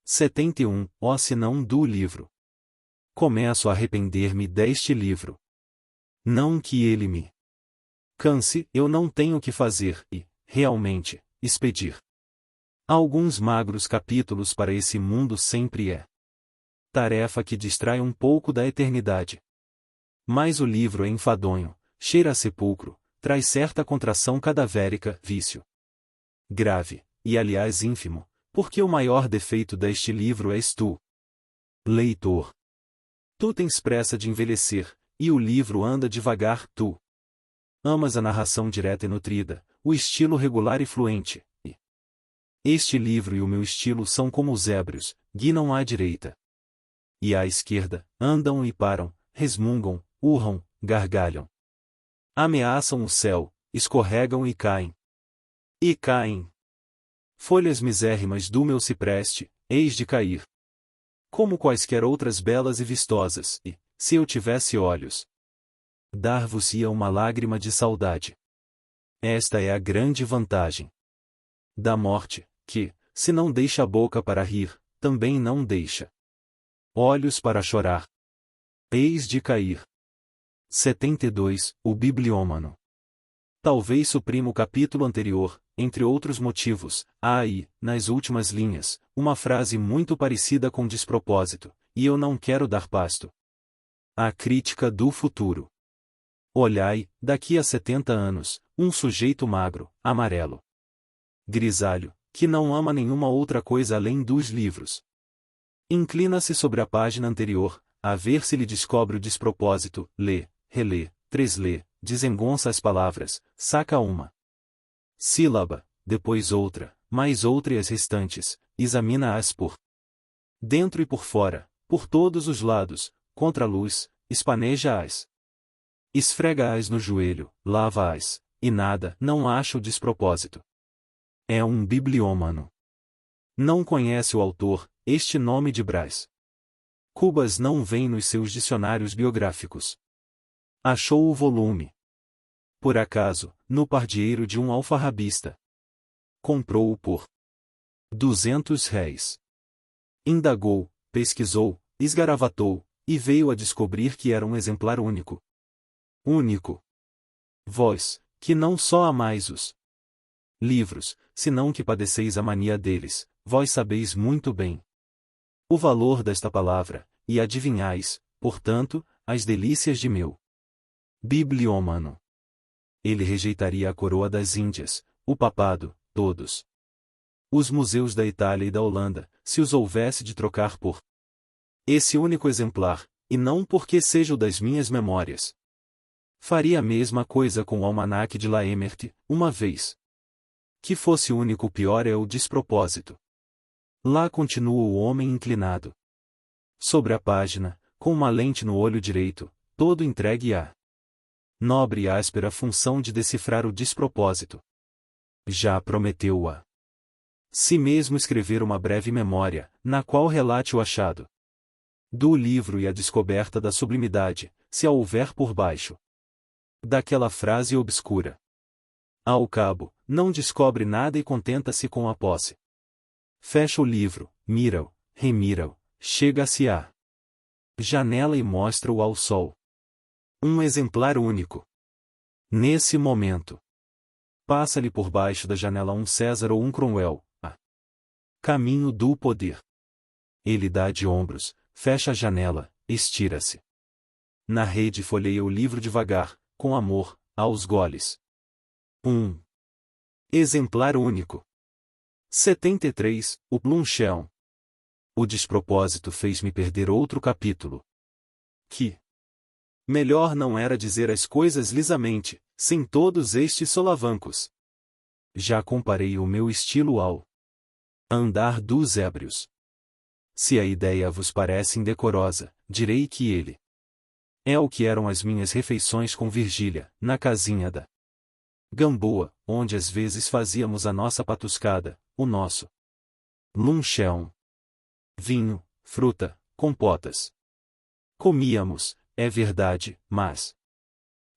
71. Ó se não do livro. Começo a arrepender-me deste livro. Não que ele me canse, eu não tenho que fazer e, realmente, expedir alguns magros capítulos para esse mundo sempre é tarefa que distrai um pouco da eternidade. Mas o livro é enfadonho, cheira a sepulcro, traz certa contração cadavérica, vício grave, e aliás ínfimo, porque o maior defeito deste livro és tu, leitor. Tu tens pressa de envelhecer, e o livro anda devagar, tu amas a narração direta e nutrida, o estilo regular e fluente, e este livro e o meu estilo são como os ébrios, guinam à direita e à esquerda, andam e param, resmungam, urram, gargalham. Ameaçam o céu, escorregam e caem. E caem. Folhas misérrimas do meu cipreste, eis de cair. Como quaisquer outras belas e vistosas, e, se eu tivesse olhos, dar-vos-ia uma lágrima de saudade. Esta é a grande vantagem da morte, que, se não deixa a boca para rir, também não deixa olhos para chorar. Eis de cair. 72. O bibliômano. Talvez suprima o capítulo anterior, entre outros motivos. Há aí, nas últimas linhas, uma frase muito parecida com despropósito, e eu não quero dar pasto à crítica do futuro. Olhai, daqui a 70 anos, um sujeito magro, amarelo, grisalho, que não ama nenhuma outra coisa além dos livros. Inclina-se sobre a página anterior, a ver se lhe descobre o despropósito, lê, relê, treslê, desengonça as palavras, saca uma sílaba, depois outra, mais outra e as restantes, examina-as por dentro e por fora, por todos os lados, contra a luz, espaneja-as, esfrega-as no joelho, lava-as, e nada, não acha o despropósito. É um bibliômano. Não conhece o autor, este nome de Brás Cubas não vem nos seus dicionários biográficos. Achou o volume, por acaso, no pardieiro de um alfarrabista. Comprou-o por R$ 200. Indagou, pesquisou, esgaravatou, e veio a descobrir que era um exemplar único. Único. Vós, que não só amais os livros, senão que padeceis a mania deles, vós sabeis muito bem o valor desta palavra, e adivinhais, portanto, as delícias de meu bibliômano. Ele rejeitaria a coroa das Índias, o papado, todos os museus da Itália e da Holanda, se os houvesse de trocar por esse único exemplar, e não porque seja o das minhas memórias. Faria a mesma coisa com o almanaque de Laemmert, uma vez que fosse único. O pior é o despropósito. Lá continua o homem inclinado sobre a página, com uma lente no olho direito, todo entregue à nobre e áspera função de decifrar o despropósito. Já prometeu a si mesmo escrever uma breve memória, na qual relate o achado do livro e a descoberta da sublimidade, se a houver por baixo daquela frase obscura. Ao cabo, não descobre nada e contenta-se com a posse. Fecha o livro, mira-o, remira-o, chega-se à janela e mostra-o ao sol. Um exemplar único. Nesse momento, passa-lhe por baixo da janela um César ou um Cromwell, a caminho do poder. Ele dá de ombros, fecha a janela, estira-se na rede e folheia o livro devagar, com amor, aos goles. Um exemplar único. 73. O Blumsheln. O despropósito fez-me perder outro capítulo. Que melhor não era dizer as coisas lisamente, sem todos estes solavancos. Já comparei o meu estilo ao andar dos ébrios. Se a ideia vos parece indecorosa, direi que ele é o que eram as minhas refeições com Virgília, na casinha da Gamboa, onde às vezes fazíamos a nossa patuscada, o nosso luncheon. Vinho, fruta, compotas. Comíamos, é verdade, mas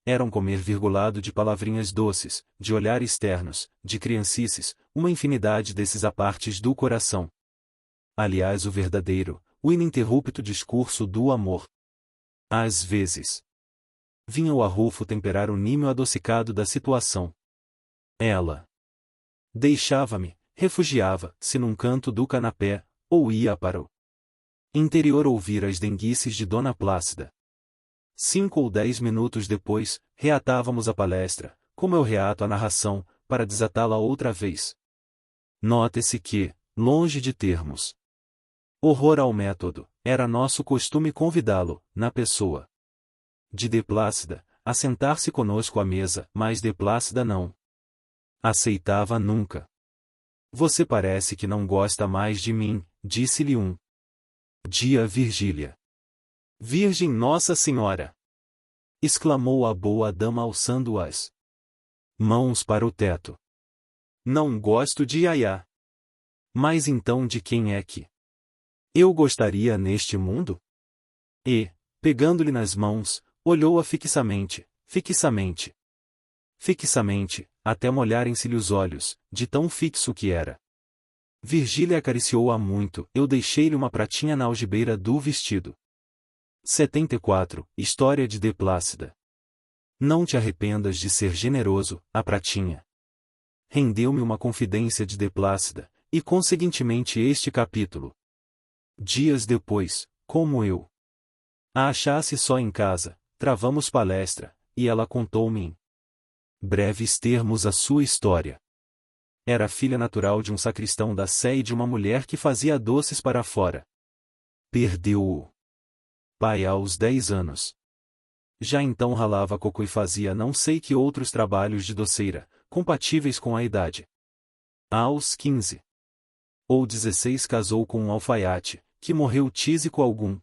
era um comer virgulado de palavrinhas doces, de olhares ternos, de criancices, uma infinidade desses apartes do coração. aliás o verdadeiro, o ininterrupto discurso do amor. Às vezes, vinha o arrufo temperar o nímio adocicado da situação. Ela deixava-me, refugiava-se num canto do canapé, ou ia para o interior ouvir as denguices de Dona Plácida. 5 ou 10 minutos depois, reatávamos a palestra, como eu reato a narração, para desatá-la outra vez. Note-se que, longe de termos horror ao método, era nosso costume convidá-lo, na pessoa de de Plácida, a sentar-se conosco à mesa, mas de Plácida não aceitava nunca. Você parece que não gosta mais de mim, disse-lhe um dia Virgília. Virgem Nossa Senhora! Exclamou a boa dama alçando as mãos para o teto. Não gosto de Yaya. Mas então de quem é que eu gostaria neste mundo? E, pegando-lhe nas mãos, olhou-a fixamente, até molharem-se-lhe os olhos, de tão fixo que era. Virgília acariciou-a muito, eu deixei-lhe uma pratinha na algibeira do vestido. 74. História de de Plácida. Não te arrependas de ser generoso, a pratinha rendeu-me uma confidência de de Plácida, e conseguintemente este capítulo. Dias depois, como eu a achasse só em casa, travamos palestra, e ela contou-me em breves termos a sua história. Era filha natural de um sacristão da Sé e de uma mulher que fazia doces para fora. Perdeu o pai aos 10 anos. Já então ralava coco e fazia não sei que outros trabalhos de doceira, compatíveis com a idade. Aos 15 ou 16 casou com um alfaiate, que morreu tísico algum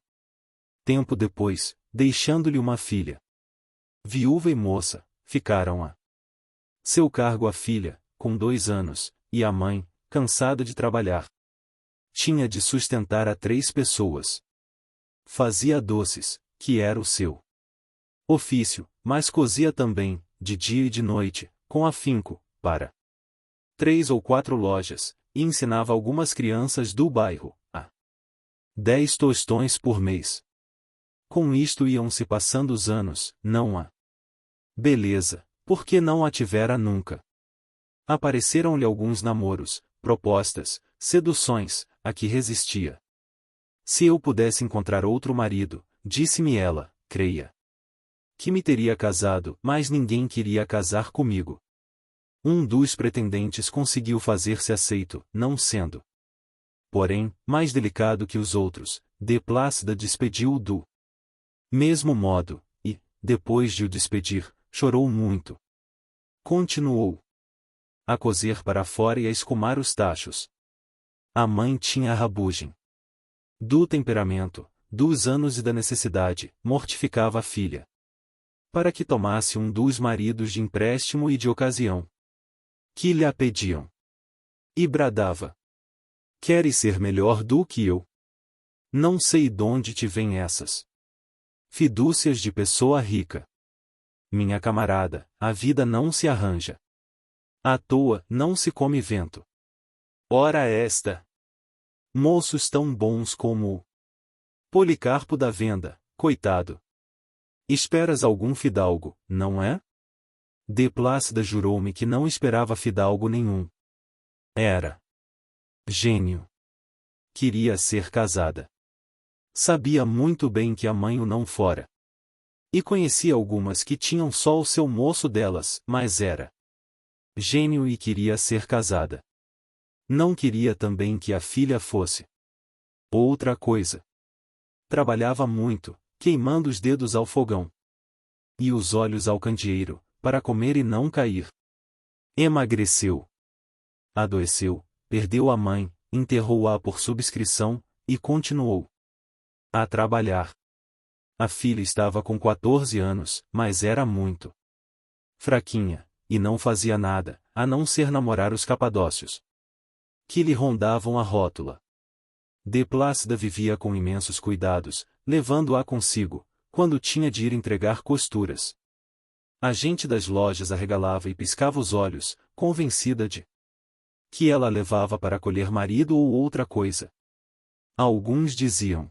tempo depois, deixando-lhe uma filha. Viúva e moça, ficaram a seu cargo a filha, com 2 anos, e a mãe, cansada de trabalhar. Tinha de sustentar a 3 pessoas. Fazia doces, que era o seu ofício, mas cozia também, de dia e de noite, com afinco, para 3 ou 4 lojas, e ensinava algumas crianças do bairro, a 10 tostões por mês. Com isto iam-se passando os anos, não há beleza, porque não a tivera nunca. Apareceram-lhe alguns namoros, propostas, seduções, a que resistia. Se eu pudesse encontrar outro marido, disse-me ela, creia que me teria casado, mas ninguém queria casar comigo. Um dos pretendentes conseguiu fazer-se aceito, não sendo, porém, mais delicado que os outros, de Plácida despediu-o do mesmo modo, e, depois de o despedir, chorou muito. Continuou a cozer para fora e a escumar os tachos. A mãe tinha a rabugem do temperamento, dos anos e da necessidade, mortificava a filha para que tomasse um dos maridos de empréstimo e de ocasião que lhe a pediam. E bradava: queres ser melhor do que eu? Não sei donde te vêm essas fidúcias de pessoa rica. Minha camarada, a vida não se arranja à toa, não se come vento. Ora esta! Moços tão bons como o Policarpo da Venda, coitado. Esperas algum fidalgo, não é? De Plácida jurou-me que não esperava fidalgo nenhum. Era gênio. Queria ser casada. Sabia muito bem que a mãe o não fora. E conhecia algumas que tinham só o seu moço delas, mas era gênio e queria ser casada. Não queria também que a filha fosse outra coisa. Trabalhava muito, queimando os dedos ao fogão e os olhos ao candeeiro, para comer e não cair. Emagreceu. Adoeceu, perdeu a mãe, enterrou-a por subscrição, e continuou a trabalhar. A filha estava com 14 anos, mas era muito fraquinha, e não fazia nada, a não ser namorar os capadócios que lhe rondavam a rótula. De Plácida vivia com imensos cuidados, levando-a consigo, quando tinha de ir entregar costuras. A gente das lojas arregalava e piscava os olhos, convencida de que ela a levava para colher marido ou outra coisa. Alguns diziam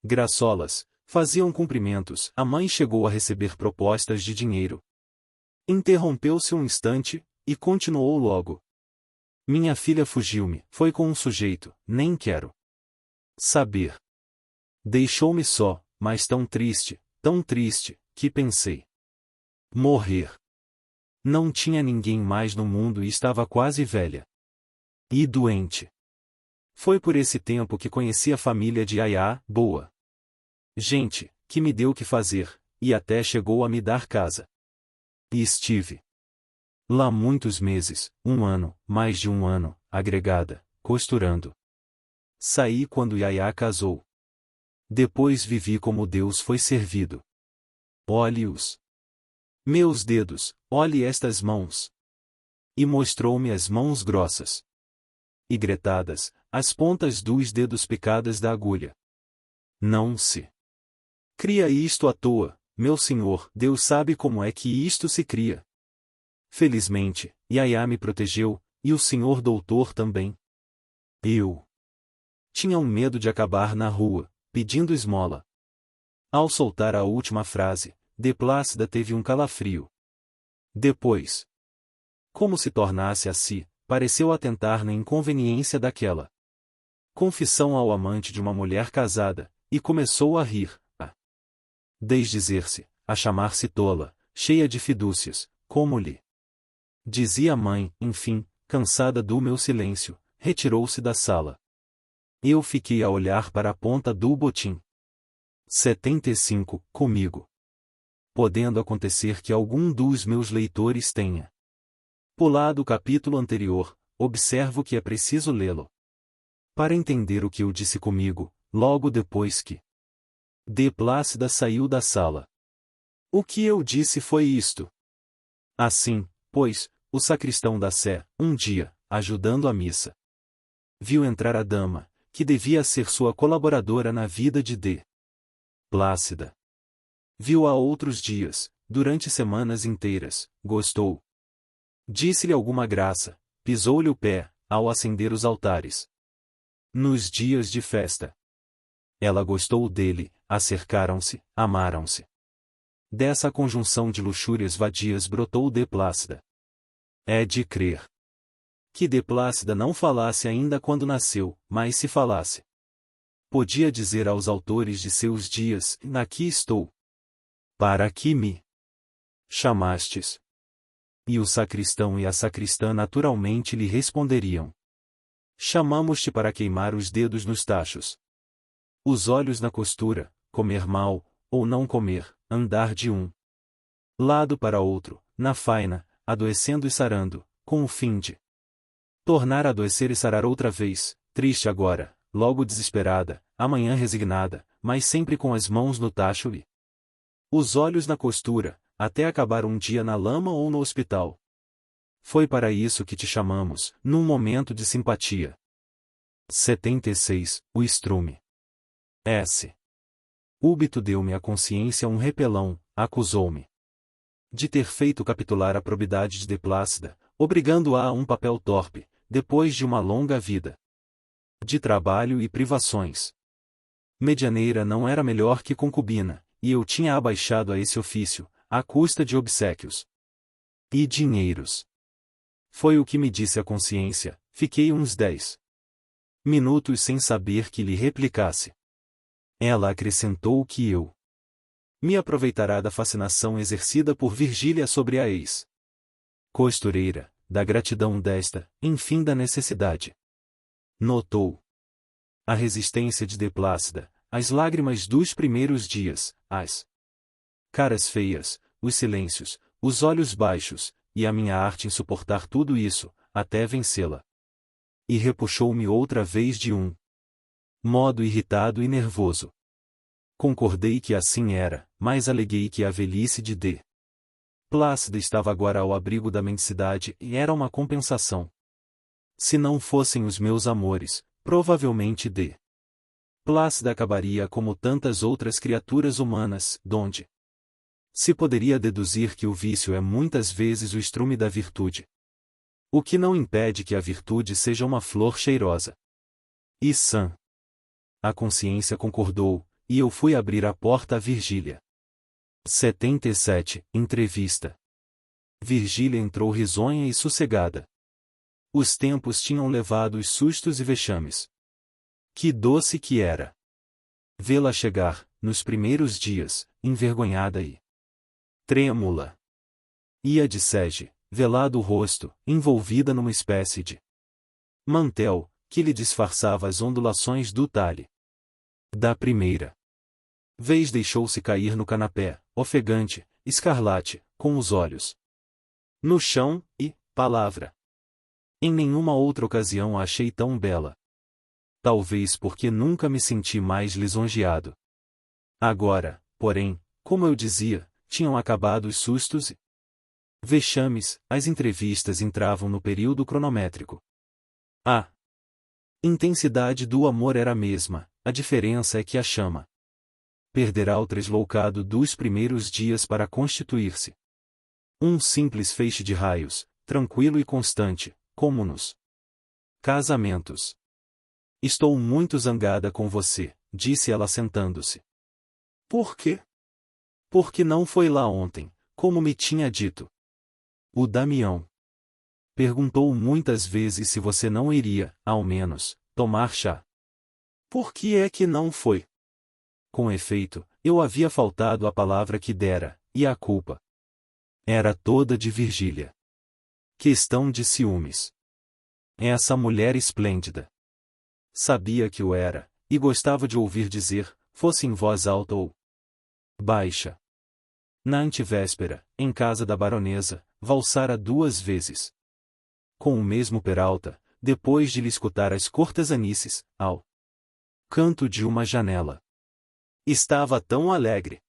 graçolas, faziam cumprimentos. A mãe chegou a receber propostas de dinheiro. Interrompeu-se um instante, e continuou logo. Minha filha fugiu-me, foi com um sujeito, nem quero saber. Deixou-me só, mas tão triste, que pensei morrer. Não tinha ninguém mais no mundo e estava quase velha. E doente. Foi por esse tempo que conheci a família de Yaya, boa gente, que me deu o que fazer, e até chegou a me dar casa. E estive lá muitos meses, um ano, mais de um ano, agregada, costurando. Saí quando Yaya casou. Depois vivi como Deus foi servido. Olhe os meus dedos, olhe estas mãos. E mostrou-me as mãos grossas e gretadas, as pontas dos dedos picadas da agulha. Não se cria isto à toa, meu senhor, Deus sabe como é que isto se cria. Felizmente, Yaya me protegeu, e o senhor doutor também. Eu tinha um medo de acabar na rua, pedindo esmola. Ao soltar a última frase, de Plácida teve um calafrio. Depois, como se tornasse a si, pareceu atentar na inconveniência daquela confissão ao amante de uma mulher casada, e começou a rir, a desdizer-se, a chamar-se tola, cheia de fidúcias, como lhe dizia a mãe. Enfim, cansada do meu silêncio, retirou-se da sala. Eu fiquei a olhar para a ponta do botim. 75, comigo. Podendo acontecer que algum dos meus leitores tenha pulado o capítulo anterior, observo que é preciso lê-lo para entender o que eu disse comigo, logo depois que de Plácida saiu da sala. O que eu disse foi isto. Assim, pois, o sacristão da Sé, um dia, ajudando a missa, viu entrar a dama, que devia ser sua colaboradora na vida de D. Plácida. Viu-a outros dias, durante semanas inteiras, gostou. Disse-lhe alguma graça, pisou-lhe o pé, ao acender os altares. Nos dias de festa. Ela gostou dele, acercaram-se, amaram-se. Dessa conjunção de luxúrias vadias brotou de Plácida. É de crer que de Plácida não falasse ainda quando nasceu, mas se falasse, podia dizer aos autores de seus dias: aqui estou. Para que me chamastes? E o sacristão e a sacristã naturalmente lhe responderiam: chamamos-te para queimar os dedos nos tachos, os olhos na costura, comer mal, ou não comer, andar de um lado para outro, na faina, adoecendo e sarando, com o fim de tornar a adoecer e sarar outra vez, triste agora, logo desesperada, amanhã resignada, mas sempre com as mãos no tacho e os olhos na costura, até acabar um dia na lama ou no hospital. Foi para isso que te chamamos, num momento de simpatia. 76, o estrume. S. Úbito deu-me à consciência um repelão, acusou-me de ter feito capitular a probidade de Plácida, obrigando-a a um papel torpe, depois de uma longa vida de trabalho e privações. Medianeira não era melhor que concubina, e eu tinha abaixado a esse ofício, à custa de obséquios e dinheiros. Foi o que me disse a consciência. Fiquei uns 10 minutos sem saber que lhe replicasse. Ela acrescentou que eu me aproveitará da fascinação exercida por Virgília sobre a ex-costureira, da gratidão desta, enfim da necessidade. Notou a resistência de Plácida, as lágrimas dos primeiros dias, as caras feias, os silêncios, os olhos baixos, e a minha arte em suportar tudo isso, até vencê-la. E repuxou-me outra vez de um modo irritado e nervoso. Concordei que assim era, mas aleguei que a velhice de D. Plácida estava agora ao abrigo da mendicidade e era uma compensação. Se não fossem os meus amores, provavelmente D. Plácida acabaria como tantas outras criaturas humanas, donde se poderia deduzir que o vício é muitas vezes o estrume da virtude. O que não impede que a virtude seja uma flor cheirosa e sã. a consciência concordou, e eu fui abrir a porta a Virgília. 77. Entrevista. Virgília entrou risonha e sossegada. Os tempos tinham levado os sustos e vexames. Que doce que era! Vê-la chegar, nos primeiros dias, envergonhada e trêmula. Ia de sege, velado o rosto, envolvida numa espécie de mantel, que lhe disfarçava as ondulações do talhe. Da primeira vez deixou-se cair no canapé, ofegante, escarlate, com os olhos no chão, e, palavra. Em nenhuma outra ocasião a achei tão bela. Talvez porque nunca me senti mais lisonjeado. Agora, porém, como eu dizia, tinham acabado os sustos e vexames, as entrevistas entravam no período cronométrico. A intensidade do amor era a mesma, a diferença é que a chama perderá o tresloucado dos primeiros dias para constituir-se um simples feixe de raios, tranquilo e constante, como nos casamentos. Estou muito zangada com você, disse ela sentando-se. Por quê? Porque não foi lá ontem, como me tinha dito. O Damião perguntou muitas vezes se você não iria, ao menos, tomar chá. Por que é que não foi? Com efeito, eu havia faltado a palavra que dera, e a culpa era toda de Virgília. Questão de ciúmes. Essa mulher esplêndida. Sabia que o era, e gostava de ouvir dizer, fosse em voz alta ou baixa. Na antevéspera, em casa da baronesa, valsara 2 vezes. Com o mesmo Peralta, depois de lhe escutar as cortesanices, ao canto de uma janela. Estava tão alegre,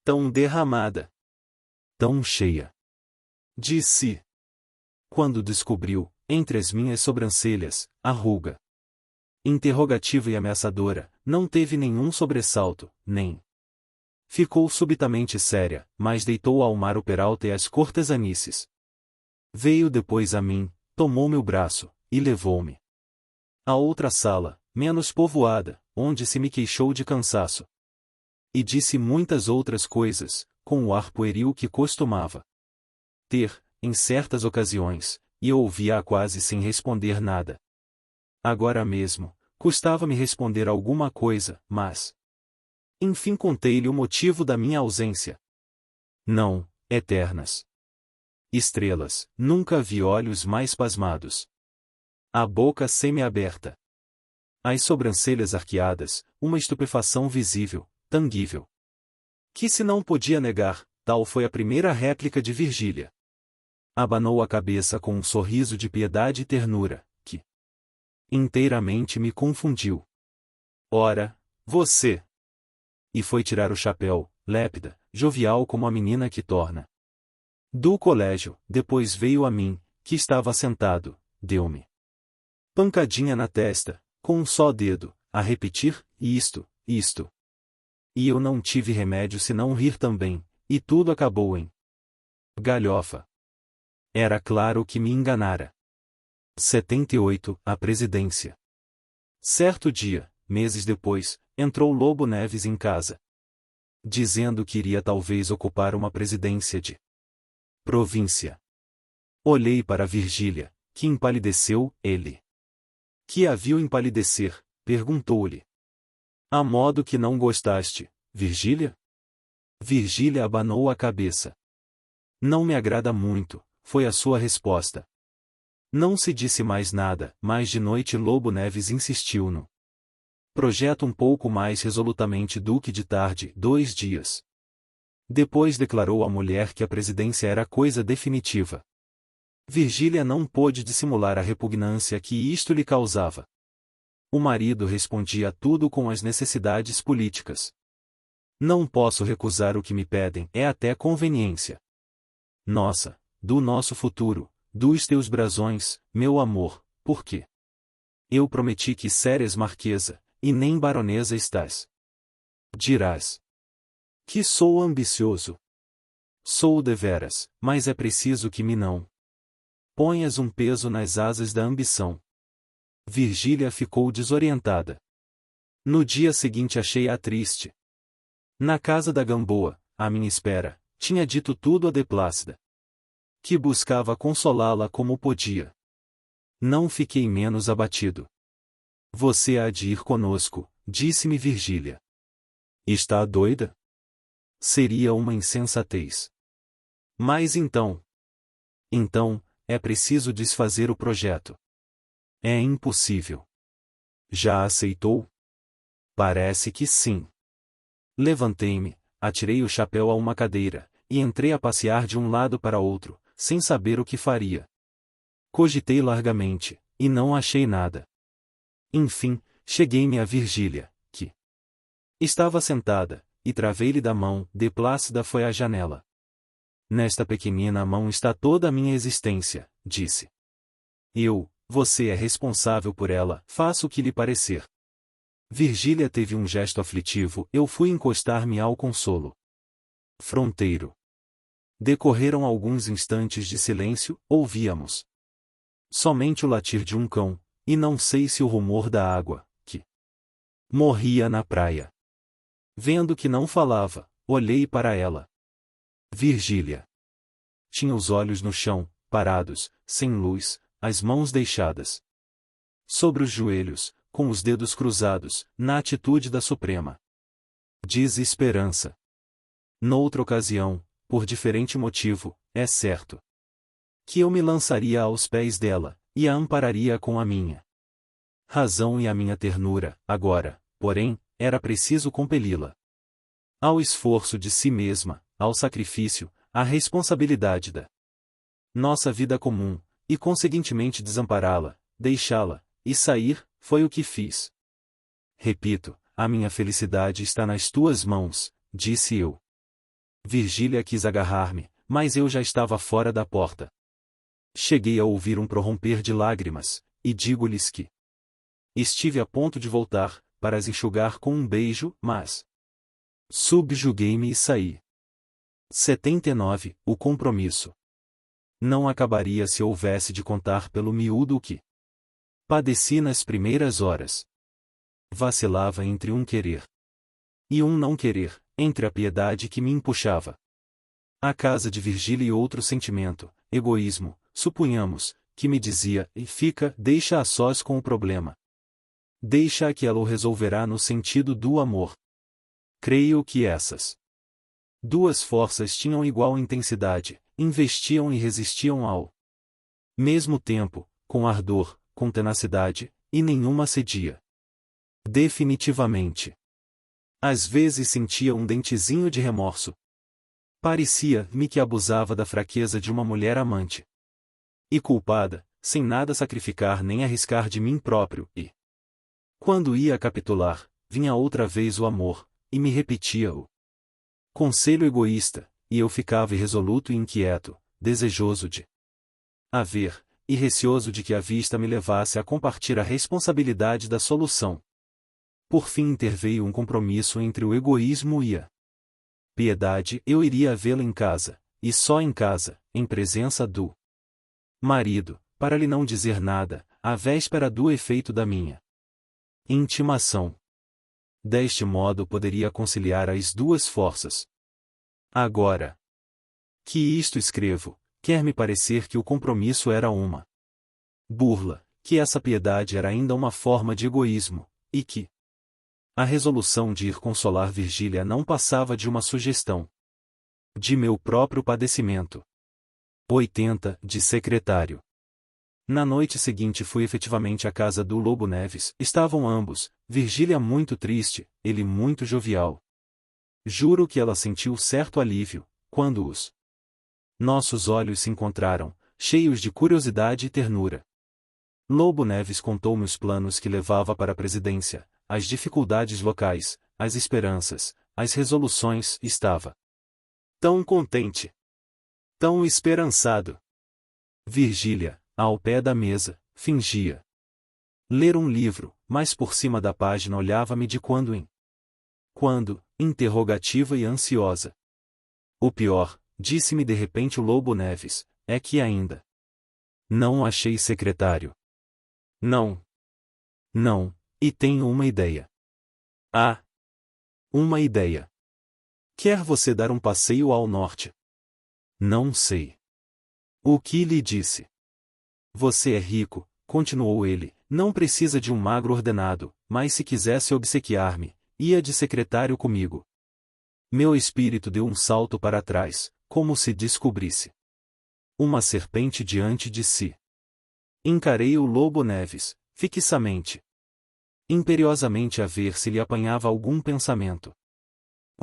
tão derramada, tão cheia de si. Quando descobriu, entre as minhas sobrancelhas, a ruga interrogativa e ameaçadora, não teve nenhum sobressalto, nem ficou subitamente séria, mas deitou ao mar o Peralta e as cortesanices. Veio depois a mim, tomou meu braço, e levou-me a outra sala, menos povoada, onde se me queixou de cansaço. E disse muitas outras coisas, com o ar pueril que costumava ter, em certas ocasiões, e eu ouvia-a quase sem responder nada. Agora mesmo, custava-me responder alguma coisa, mas enfim contei-lhe o motivo da minha ausência. Não, eternas estrelas, nunca vi olhos mais pasmados. A boca semi-aberta. As sobrancelhas arqueadas, uma estupefação visível, tangível. Que se não podia negar, tal foi a primeira réplica de Virgília. Abanou a cabeça com um sorriso de piedade e ternura, que inteiramente me confundiu. Ora, você! E foi tirar o chapéu, lépida, jovial como a menina que torna do colégio, depois veio a mim, que estava sentado, deu-me pancadinha na testa, com um só dedo, a repetir, isto. E eu não tive remédio senão rir também, e tudo acabou em galhofa. Era claro que me enganara. 78. A presidência. Certo dia, meses depois, entrou Lobo Neves em casa, dizendo que iria talvez ocupar uma presidência de província. Olhei para Virgília, que empalideceu, ele. Que a viu empalidecer, perguntou-lhe. A modo que não gostaste, Virgília? Virgília abanou a cabeça. Não me agrada muito, foi a sua resposta. Não se disse mais nada, mas de noite Lobo Neves insistiu no projeto um pouco mais resolutamente do que de tarde, 2 dias. Depois declarou à mulher que a presidência era coisa definitiva. Virgília não pôde dissimular a repugnância que isto lhe causava. O marido respondia a tudo com as necessidades políticas. Não posso recusar o que me pedem, é até conveniência. Nossa, do nosso futuro, dos teus brasões, meu amor, por quê? Eu prometi que seres marquesa, e nem baronesa estás. Dirás que sou ambicioso. Sou deveras, mas é preciso que me não ponhas um peso nas asas da ambição. Virgília ficou desorientada. No dia seguinte achei-a triste. Na casa da Gamboa, à minha espera, tinha dito tudo a de Plácida, que buscava consolá-la como podia. Não fiquei menos abatido. Você há de ir conosco, disse-me Virgília. Está doida? Seria uma insensatez. Mas então... Então, é preciso desfazer o projeto. É impossível. Já aceitou? Parece que sim. Levantei-me, atirei o chapéu a uma cadeira, e entrei a passear de um lado para outro, sem saber o que faria. Cogitei largamente, e não achei nada. Enfim, cheguei-me a Virgília, que estava sentada, e travei-lhe da mão. De Plácida foi à janela. Nesta pequenina mão está toda a minha existência, disse. Você é responsável por ela, faça o que lhe parecer. Virgília teve um gesto aflitivo, eu fui encostar-me ao consolo. Fronteiro. Decorreram alguns instantes de silêncio, ouvíamos somente o latir de um cão, e não sei se o rumor da água, que morria na praia. Vendo que não falava, olhei para ela. Virgília tinha os olhos no chão, parados, sem luz, as mãos deixadas sobre os joelhos, com os dedos cruzados, na atitude da suprema desesperança. Noutra ocasião, por diferente motivo, é certo que eu me lançaria aos pés dela, e a ampararia com a minha razão e a minha ternura. Agora, porém, era preciso compeli-la ao esforço de si mesma, ao sacrifício, à responsabilidade da nossa vida comum, e conseguintemente desampará-la, deixá-la, e sair, foi o que fiz. Repito, a minha felicidade está nas tuas mãos, disse eu. Virgília quis agarrar-me, mas eu já estava fora da porta. Cheguei a ouvir um prorromper de lágrimas, e digo-lhes que estive a ponto de voltar, para as enxugar com um beijo, mas subjuguei-me e saí. 79. O compromisso. Não acabaria se houvesse de contar pelo miúdo o que padeci nas primeiras horas. Vacilava entre um querer e um não querer, entre a piedade que me empuxava à casa de Virgília e outro sentimento, egoísmo, supunhamos, que me dizia, e fica, deixa a sós com o problema. Deixa que ela o resolverá no sentido do amor. Creio que essas duas forças tinham igual intensidade, investiam e resistiam ao mesmo tempo, com ardor, com tenacidade, e nenhuma cedia. Definitivamente. Às vezes sentia um dentezinho de remorso. Parecia-me que abusava da fraqueza de uma mulher amante e culpada, sem nada sacrificar nem arriscar de mim próprio, e quando ia capitular, vinha outra vez o amor, e me repetia o conselho egoísta, e eu ficava irresoluto e inquieto, desejoso de haver, e receoso de que a vista me levasse a compartilhar a responsabilidade da solução. Por fim interveio um compromisso entre o egoísmo e a piedade. Eu iria vê-la em casa, e só em casa, em presença do marido, para lhe não dizer nada, à véspera do efeito da minha intimação. Deste modo poderia conciliar as duas forças. Agora que isto escrevo, quer-me parecer que o compromisso era uma burla, que essa piedade era ainda uma forma de egoísmo, e que a resolução de ir consolar Virgília não passava de uma sugestão de meu próprio padecimento. 80. De secretário. Na noite seguinte fui efetivamente à casa do Lobo Neves. Estavam ambos, Virgília muito triste, ele muito jovial. Juro que ela sentiu certo alívio, quando os nossos olhos se encontraram, cheios de curiosidade e ternura. Lobo Neves contou-me os planos que levava para a presidência, as dificuldades locais, as esperanças, as resoluções. Estava tão contente, tão esperançado. Virgília, ao pé da mesa, fingia ler um livro, mas por cima da página olhava-me de quando em quando, interrogativa e ansiosa. O pior, disse-me de repente o Lobo Neves, é que ainda não achei secretário. Não. Não, e tenho uma ideia. Ah! Uma ideia. Quer você dar um passeio ao norte? Não sei. O que lhe disse? Você é rico, continuou ele, não precisa de um magro ordenado, mas se quisesse obsequiar-me, ia de secretário comigo. Meu espírito deu um salto para trás, como se descobrisse uma serpente diante de si. Encarei o Lobo Neves, fixamente. Imperiosamente a ver se lhe apanhava algum pensamento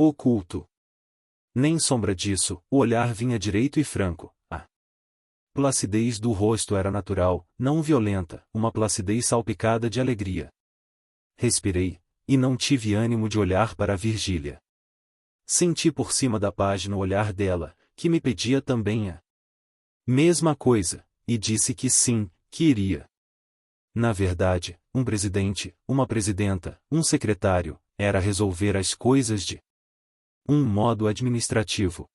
oculto. Nem sombra disso, o olhar vinha direito e franco. A placidez do rosto era natural, não violenta, uma placidez salpicada de alegria. Respirei, e não tive ânimo de olhar para Virgília. Senti por cima da página o olhar dela, que me pedia também a mesma coisa, e disse que sim, que iria. Na verdade, um presidente, uma presidenta, um secretário, era resolver as coisas de um modo administrativo.